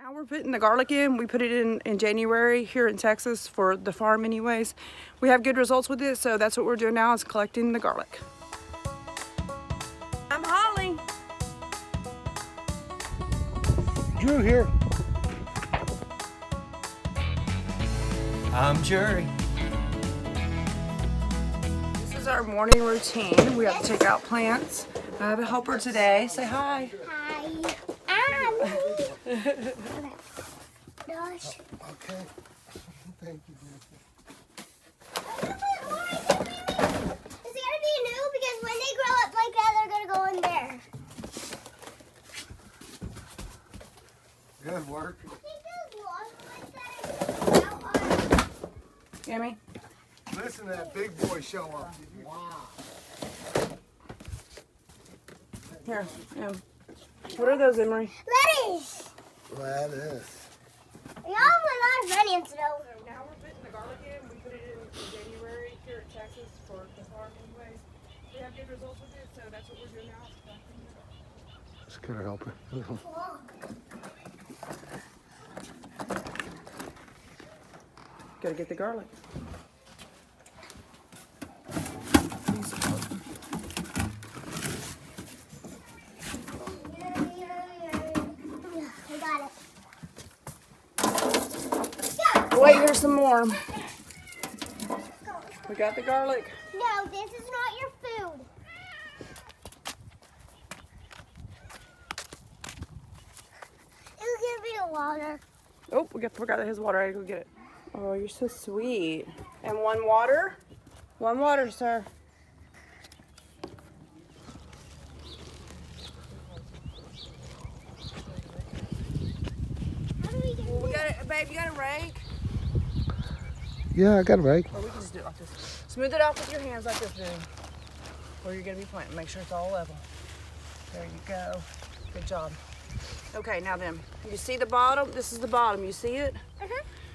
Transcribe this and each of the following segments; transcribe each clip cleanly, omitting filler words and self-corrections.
Now we're putting the garlic in. We put it in January here in Texas for the farm anyways. We have good results with it, so that's what we're doing now is collecting the garlic. I'm Holly. Drew here. I'm Jerry. This is our morning routine. We have to take out plants. I have a helper today. Say hi. Hi. Gosh. Okay. Thank you, beautiful. Is it gonna be new? Because when they grow up like that, they're gonna go in there. Good work. I think those long ones that are Yummy. Listen to that big boy show up. Wow. Here. What are those, Emery? lettuce. Lettuce. Y'all have a lot of onions though. So now we're putting the garlic in. We put it in January here in Texas for the farm anyways. We have good results with it, so that's what we're doing now. Just gotta help her. Gotta get the garlic. We got it. Wait, here's some more. We got the garlic. No, this is not your food. You give me the water. Oh, forgot his water. I gotta go get it. Oh, you're so sweet. And one water? One water, sir. How do we get We got it, babe. You got a rake? Yeah, I got it right. Or we can just do it like this. Smooth it off with your hands like this, dude. Where you're gonna be planting. Make sure it's all level. There you go. Good job. Okay, now then, you see the bottom? This is the bottom. You see it?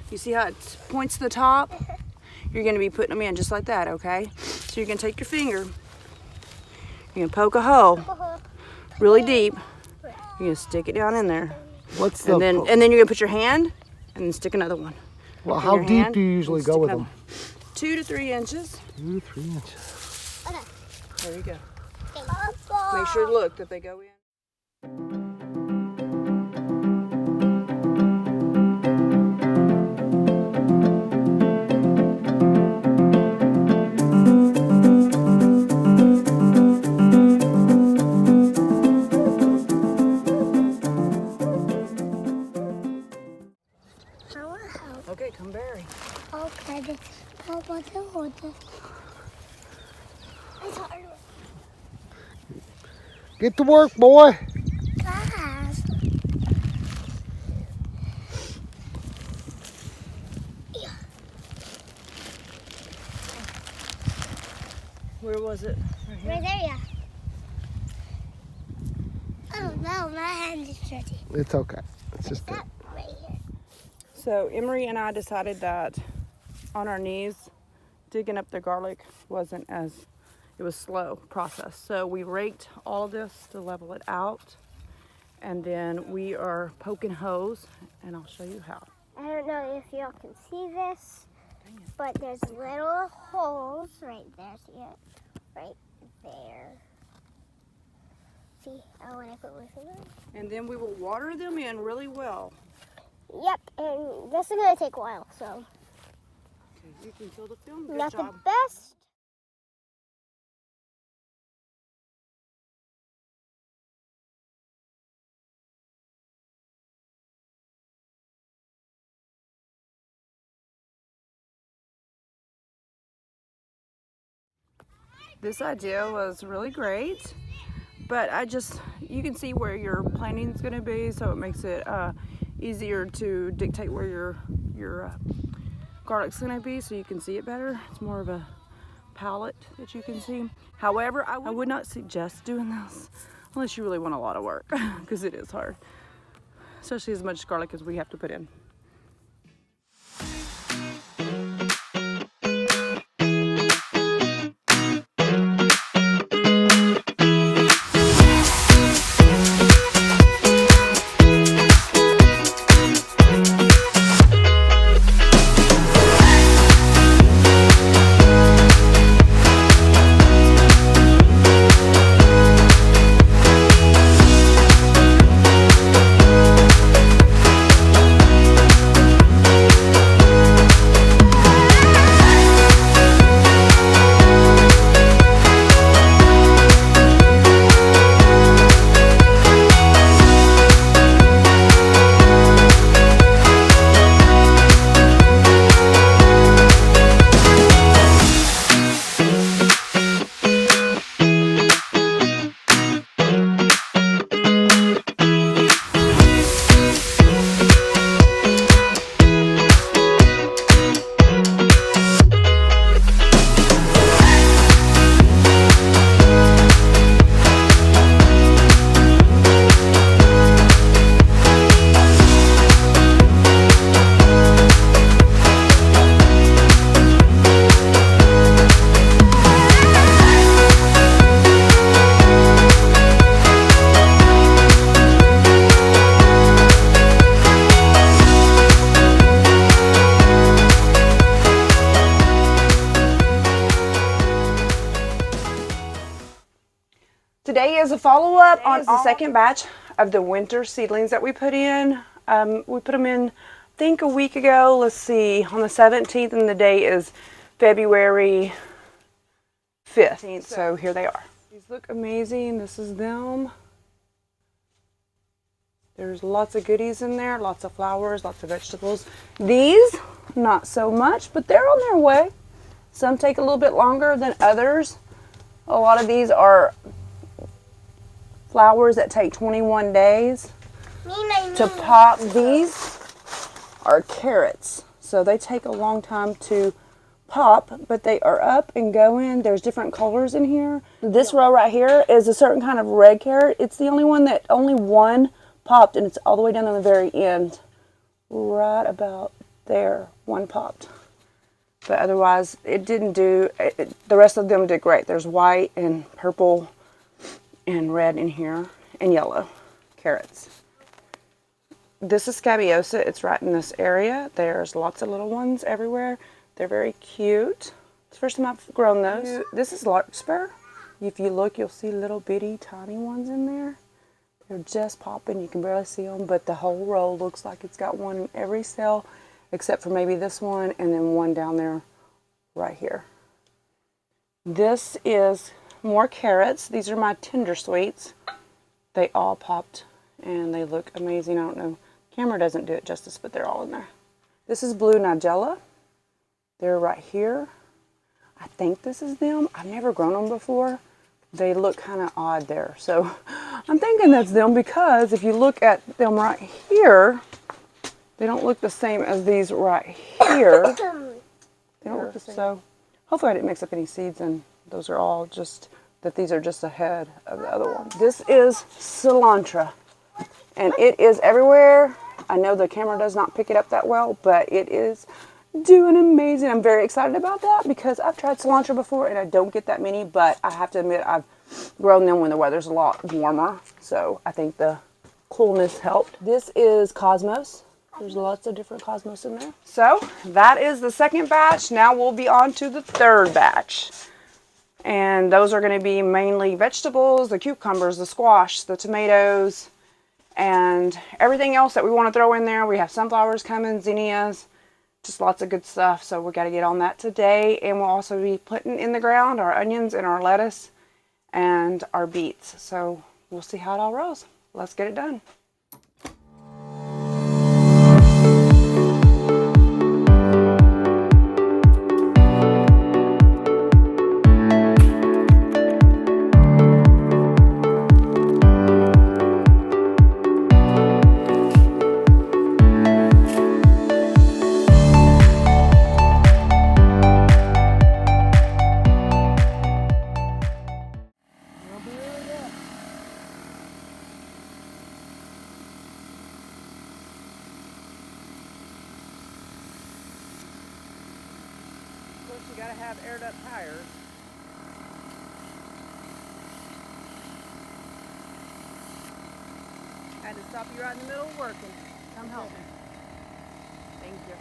You see how it points to the top? You're gonna be putting them in just like that, okay? So you're gonna take your finger. You're gonna poke a hole really deep. You're gonna stick it down in there. What's the? And then you're gonna put your hand and then stick another one. Well, in how your deep hand do you usually and go stick with another them? one. 2 to 3 inches. 2 to 3 inches. Okay. There you go. Purple. Make sure to look that they go in. I want help. Okay, come berry. Okay, Papa, to hold it. It's hard. Get to work, boy. Fast. Where was it? Right here. Right there, yeah. Oh no, my hand is dirty. It's okay. It's just That right here. So Emery and I decided that on our knees, digging up the garlic wasn't it was slow process. So we raked all of this to level it out. And then we are poking holes, and I'll show you how. I don't know if y'all can see this, but there's little holes right there. See it? Right there. See how when I put my finger? And then we will water them in really well. Yep, and this is gonna take a while, so Okay, you can feel the film. Good not job. the best. This idea was really great, but you can see where your planting is going to be, so it makes it easier to dictate where your garlic's going to be, so you can see it better. It's more of a palette that you can see. However, I would not suggest doing this unless you really want a lot of work, because it is hard, especially as much garlic as we have to put in. as a follow-up on the second batch of the winter seedlings that we put in, we put them in, I think, a week ago. Let's see, on the 17th, and the day is February 5th. So here they are. These look amazing. This is them. There's lots of goodies in there, lots of flowers, lots of vegetables. These, not so much, but they're on their way. Some take a little bit longer than others. A lot of these are flowers that take 21 days to pop. These are carrots, so they take a long time to pop, but they are up and going. There's different colors in here. This row right here is a certain kind of red carrot. It's the only one that only one popped, and it's all the way down on the very end, right about there. One popped, but otherwise it didn't do it. The rest of them did great. There's white and purple and red in here and yellow carrots. This is scabiosa. It's right in this area. There's lots of little ones everywhere. They're very cute. It's the first time I've grown those. This is larkspur. If you look, you'll see little bitty tiny ones in there. They're just popping. You can barely see them, but the whole row looks like it's got one in every cell, except for maybe this one and then one down there right here. This is more carrots. These are my tender sweets. They all popped and they look amazing. I don't know, camera doesn't do it justice, but they're all in there. This is blue nigella. They're right here. I think this is them. I've never grown them before. They look kind of odd there, so I'm thinking that's them, because if you look at them right here, they don't look the same as these right here. They don't look the same. So hopefully I didn't mix up any seeds, and those are all just, that these are just ahead of the other ones. This is cilantro, and it is everywhere. I know the camera does not pick it up that well, but it is doing amazing. I'm very excited about that because I've tried cilantro before and I don't get that many, but I have to admit I've grown them when the weather's a lot warmer, so I think the coolness helped. This is cosmos. There's lots of different cosmos in there. So that is the second batch. Now we'll be on to the third batch, and those are going to be mainly vegetables, the cucumbers, the squash, the tomatoes, and everything else that we want to throw in there. We have sunflowers coming, zinnias, just lots of good stuff. So we got to get on that today. And we'll also be putting in the ground our onions and our lettuce and our beets. So we'll see how it all rolls. Let's get it done. You gotta have aired up tires. I had to stop you right in the middle of working. Come help me. Thank you.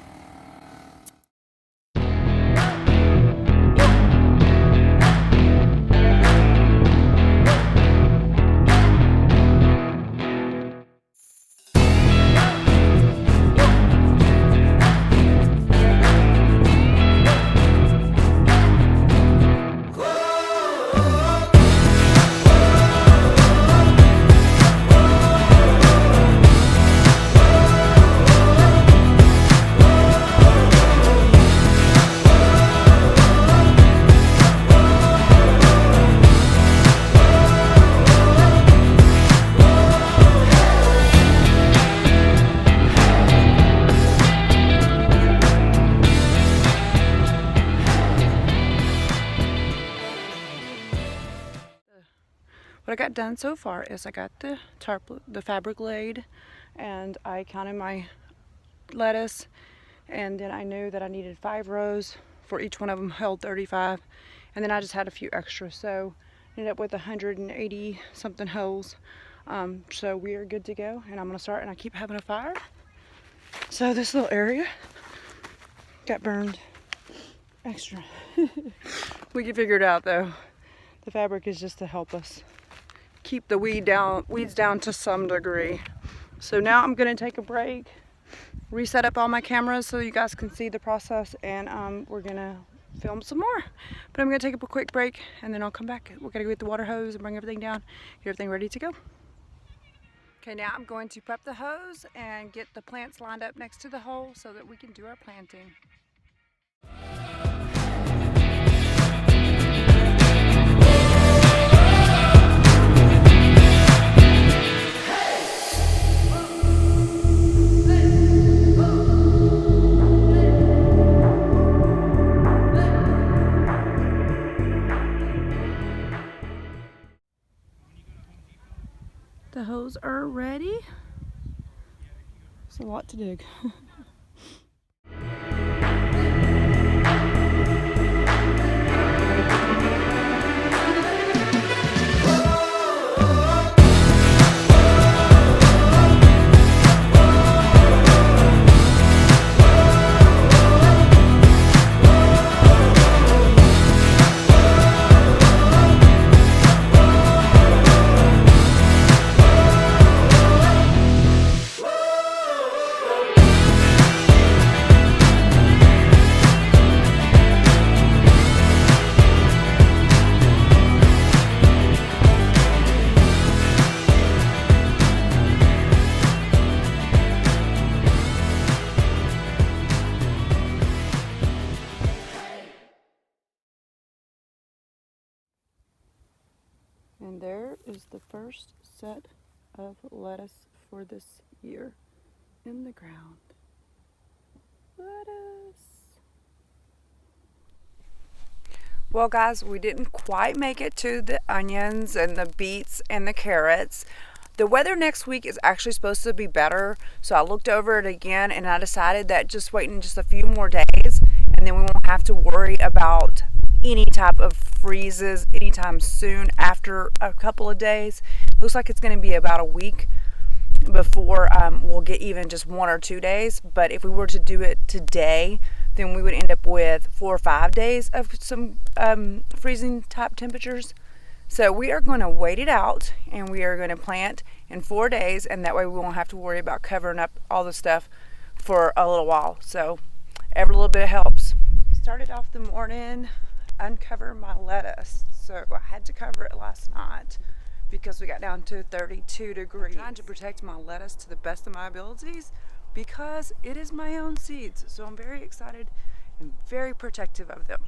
What I got done so far is I got the fabric laid, and I counted my lettuce, and then I knew that I needed 5 rows for each one of them held 35, and then I just had a few extras, so I ended up with 180 something holes. So we are good to go, and I'm gonna start, and I keep having a fire. So this little area got burned extra. We can figure it out though. The fabric is just to help us keep the weeds down to some degree. So now I'm gonna take a break, reset up all my cameras so you guys can see the process, and we're gonna film some more. But I'm gonna take a quick break and then I'll come back. We're gonna go get the water hose and bring everything down, get everything ready to go. Okay, now I'm going to prep the hose and get the plants lined up next to the hole so that we can do our planting. The hose are ready. It's a lot to dig. And there is the first set of lettuce for this year in the ground. Lettuce. Well guys, we didn't quite make it to the onions and the beets and the carrots. The weather next week is actually supposed to be better, so I looked over it again and I decided that just waiting just a few more days and then we won't have to worry about any type of freezes anytime soon after a couple of days. Looks like it's going to be about a week before we'll get even just 1 or 2 days, but if we were to do it today, then we would end up with 4 or 5 days of some freezing type temperatures. So we are going to wait it out and we are going to plant in 4 days, and that way we won't have to worry about covering up all the stuff for a little while. So every little bit helps. Started off the morning uncover my lettuce, so I had to cover it last night because we got down to 32 degrees. I'm trying to protect my lettuce to the best of my abilities because it is my own seeds, so I'm very excited and very protective of them.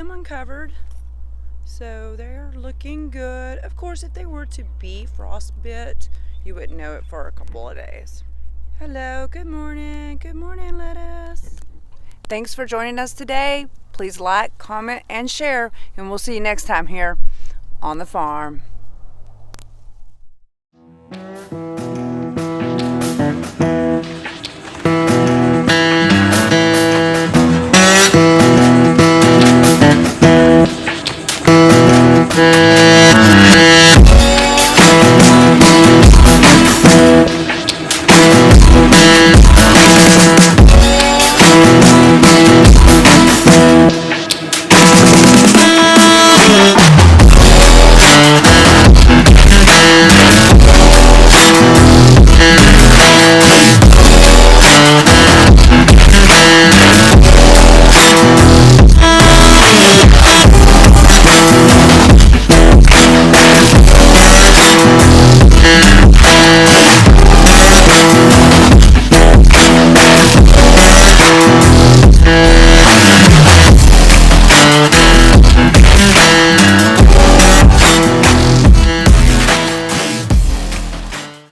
Uncovered, so they're looking good. Of course, if they were to be frostbit, you wouldn't know it for a couple of days. Hello, good morning lettuce. Thanks for joining us today. Please like, comment, and share, and we'll see you next time here on the farm.